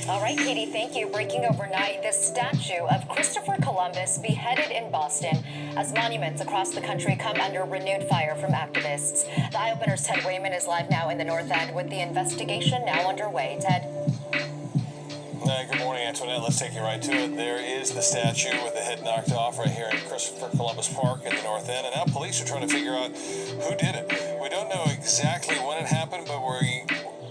All right, Katie, thank you. Breaking overnight, the statue of Christopher Columbus beheaded in Boston as monuments across the country come under renewed fire from activists. The Eye Opener's Ted Wayman is live now in the North End with the investigation now underway. Ted. Good morning, Antoinette. Let's take you right to it. There is the statue with the head knocked off right here in Christopher Columbus Park in the North End, and now police are trying to figure out who did it. We don't know exactly when it happened, but we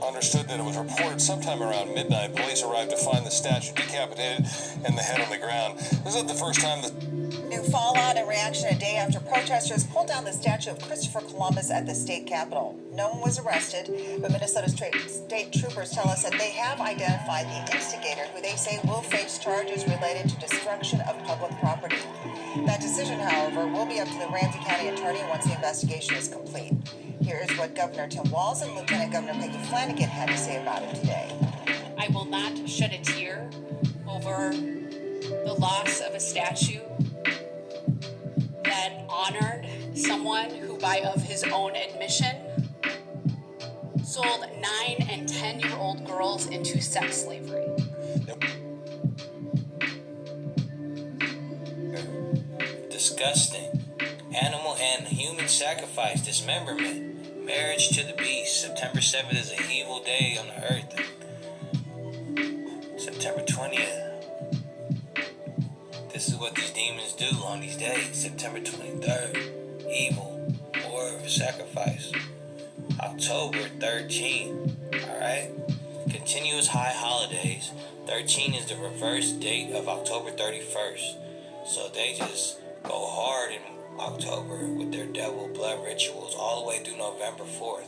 understood that it was reported sometime around midnight. Police arrived to find the statue decapitated and the head on the ground. This isn't the first time that... New fallout and reaction a day after protesters pulled down the statue of Christopher Columbus at the state capitol. No one was arrested, but Minnesota state troopers tell us that they have identified the instigator, who they say will face charges related to destruction of public property. That decision, however, will be up to the Ramsey County attorney once the investigation is complete. Here is what Governor Tim Walz and Lieutenant Governor Peggy Flanagan had to say about it today. I will not shed a tear over the loss of a statue that honored someone who, by of his own admission, sold 9 and 10-year-old girls into sex slavery. Disgusting. Animal and human sacrifice, dismemberment. Marriage to the beast. September 7th is an evil day on the earth. September 20th. This is what these demons do on these days. September 23rd. Evil. War, sacrifice. October 13th. Alright? Continuous high holidays. 13 is the reverse date of October 31st. So they just go hard in October with their devil blood rituals all the way through November 4th.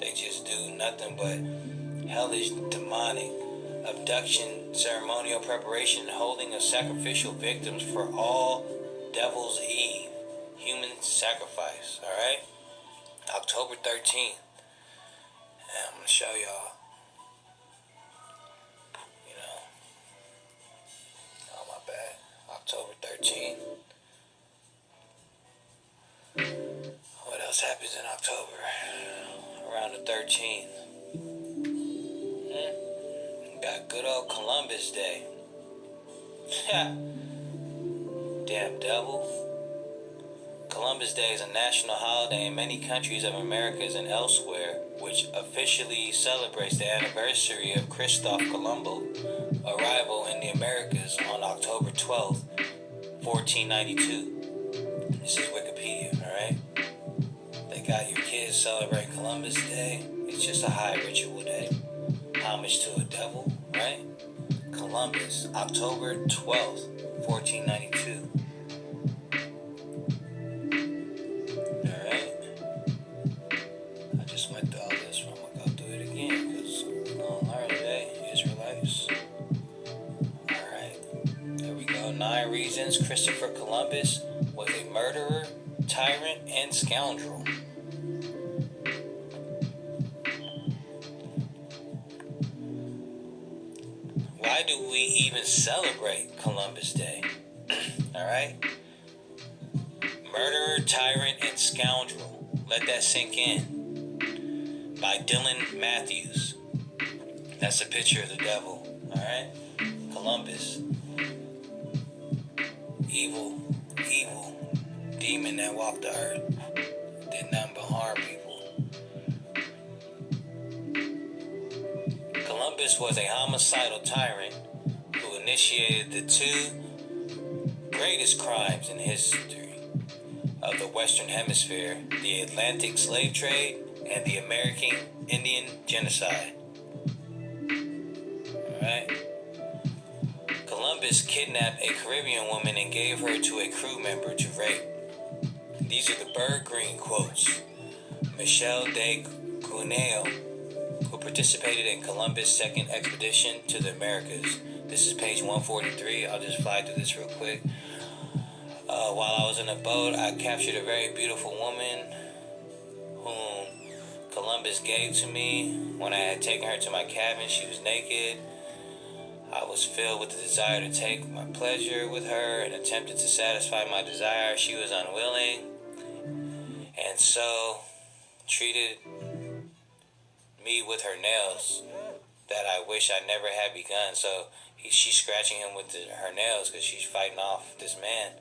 They just do nothing but hellish, demonic, abduction, ceremonial preparation, and holding of sacrificial victims for all Devil's Eve, human sacrifice, alright? October 13th. And I'm going to show y'all, oh my bad, October 13th. What else happens in October? Around the 13th. Got good old Columbus Day. Damn devil. Columbus Day is a national holiday in many countries of Americas and elsewhere, which officially celebrates the anniversary of Christopher Columbus' arrival in the Americas on October 12th, 1492. This is Wikipedia, alright? They got your kids celebrating Columbus Day. It's just a high ritual day. Homage to a devil, right? Columbus, October 12th, 1492. Alright? I just went through all this, but I'm gonna go through it again because we're gonna learn today. Israelites. Alright. There we go. 9 reasons Christopher Columbus was a murderer, tyrant, and scoundrel. Why do we even celebrate Columbus Day? Alright? Murderer, tyrant, and scoundrel. Let that sink in. By Dylan Matthews. That's a picture of the devil. Alright? Columbus. Evil demon that walked the earth. Did nothing but harm people. Columbus was a homicidal tyrant who initiated the 2 greatest crimes in history of the Western Hemisphere, the Atlantic slave trade and the American Indian genocide. Alright? Columbus kidnapped a Caribbean woman and gave her to a crew member to rape. These are the Bird Green quotes. Michel de Cuneo, who participated in Columbus' second expedition to the Americas. This is page 143. I'll just fly through this real quick. While I was in a boat, I captured a very beautiful woman whom Columbus gave to me. When I had taken her to my cabin, she was naked. I was filled with the desire to take my pleasure with her and attempted to satisfy my desire. She was unwilling, and so treated me with her nails that I wish I never had begun. So she's scratching him with her nails because she's fighting off this man.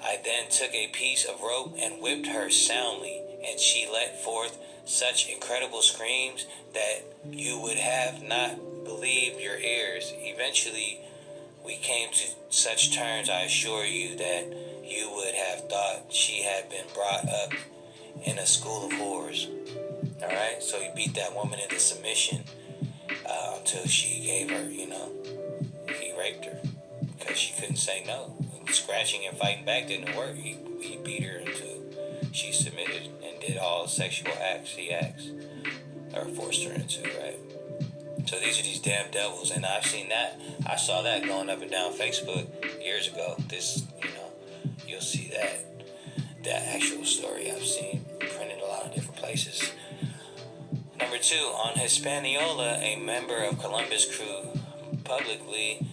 I then took a piece of rope and whipped her soundly, and she let forth such incredible screams that you would have not believed your ears. Eventually, we came to such terms, I assure you, that you would have thought she had been brought up in a school of whores. Alright, so he beat that woman into submission until she gave her, he raped her because she couldn't say no. Scratching and fighting back didn't work. He beat her until she submitted and did all sexual acts he asked or forced her into, right? So these are these damn devils, and I've seen that. I saw that going up and down Facebook years ago. This, you'll see that actual story I've seen printed a lot of different places. Number 2, on Hispaniola, a member of Columbus crew publicly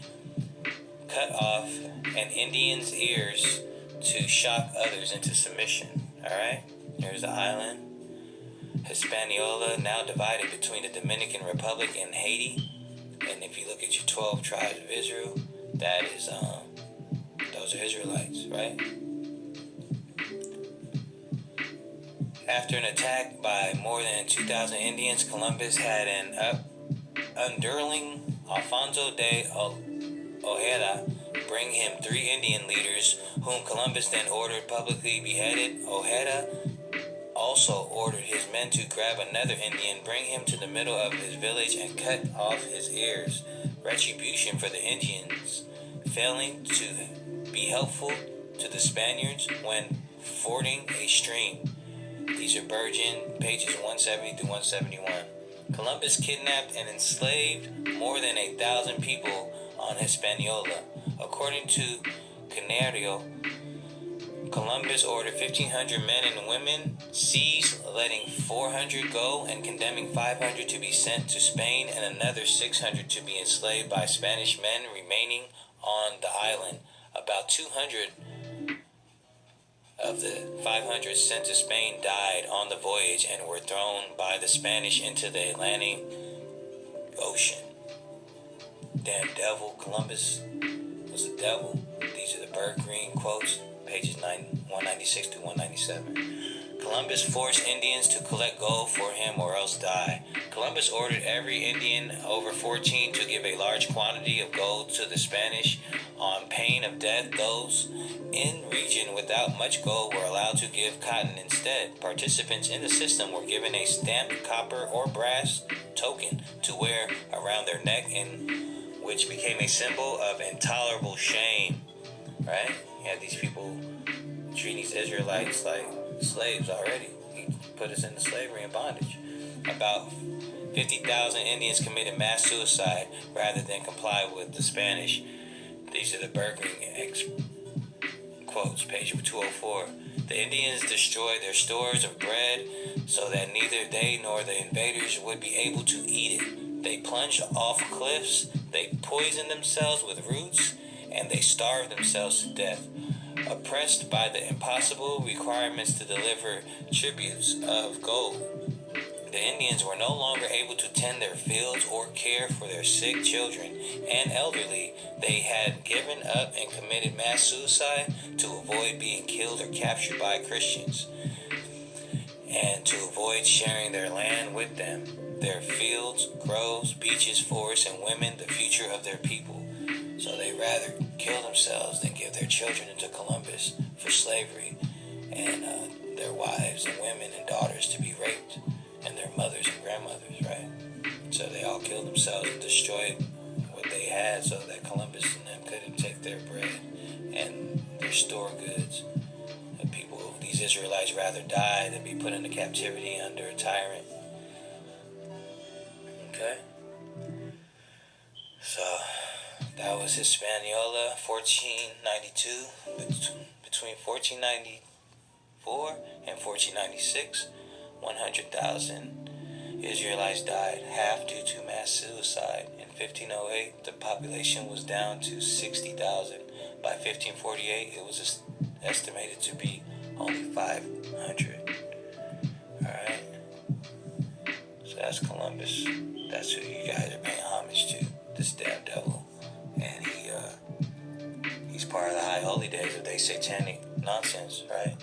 cut off an Indian's ears to shock others into submission. Alright? Here's the island. Hispaniola, now divided between the Dominican Republic and Haiti. And if you look at your 12 tribes of Israel, that is, those are Israelites, right? After an attack by more than 2,000 Indians, Columbus had an underling, Alfonso de Ojeda, bring him 3 Indian leaders, whom Columbus then ordered publicly beheaded. Ojeda also ordered his men to grab another Indian, bring him to the middle of his village, and cut off his ears. Retribution for the Indians failing to be helpful to the Spaniards when fording a stream. These are Virgin, pages 170 to 171. Columbus kidnapped and enslaved more than 1,000 people on Hispaniola. According to Canario, Columbus ordered 1,500 men and women seized, letting 400 go and condemning 500 to be sent to Spain and another 600 to be enslaved by Spanish men remaining on the island. About 200 of the 500 sent to Spain died on the voyage and were thrown by the Spanish into the Atlantic Ocean. Damn devil, Columbus was a devil. These are the Bird Green quotes, pages 196 to 197. Columbus forced Indians to collect gold for him or else die. Columbus ordered every Indian over 14 to give a large quantity of gold to the Spanish on pain of death. Those in region without much gold were allowed to give cotton instead. Participants in the system were given a stamped copper or brass token to wear around their neck, which became a symbol of intolerable shame. Right? You had these people treating these Israelites like slaves already. He put us into slavery and bondage. About 50,000 Indians committed mass suicide rather than comply with the Spanish. These are the Berkering quotes, page 204. The Indians destroyed their stores of bread so that neither they nor the invaders would be able to eat it. They plunged off cliffs, they poisoned themselves with roots, and they starved themselves to death. Oppressed by the impossible requirements to deliver tributes of gold, the Indians were no longer able to tend their fields or care for their sick children and elderly. They had given up and committed mass suicide to avoid being killed or captured by Christians, and to avoid sharing their land with them, their fields, groves, beaches, forests, and women, the future of their people. So they rather kill themselves than give their children into Columbus for slavery, and their wives and women and daughters to be raped, and their mothers and grandmothers, right? So they all killed themselves and destroyed what they had so that Columbus and them couldn't take their bread and their store goods. And people, these Israelites rather die than be put into captivity under a tyrant. Okay? So that was Hispaniola, 1492. Between 1494 and 1496, 100,000 Israelites died, half due to mass suicide. In 1508, the population was down to 60,000. By 1548, it was estimated to be only 500. Alright? So that's Columbus. That's who you guys are paying homage to. This damn devil. And he's part of the high holy days of their satanic nonsense, right?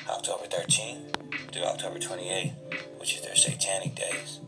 October 13th through October 28th, which is their satanic days.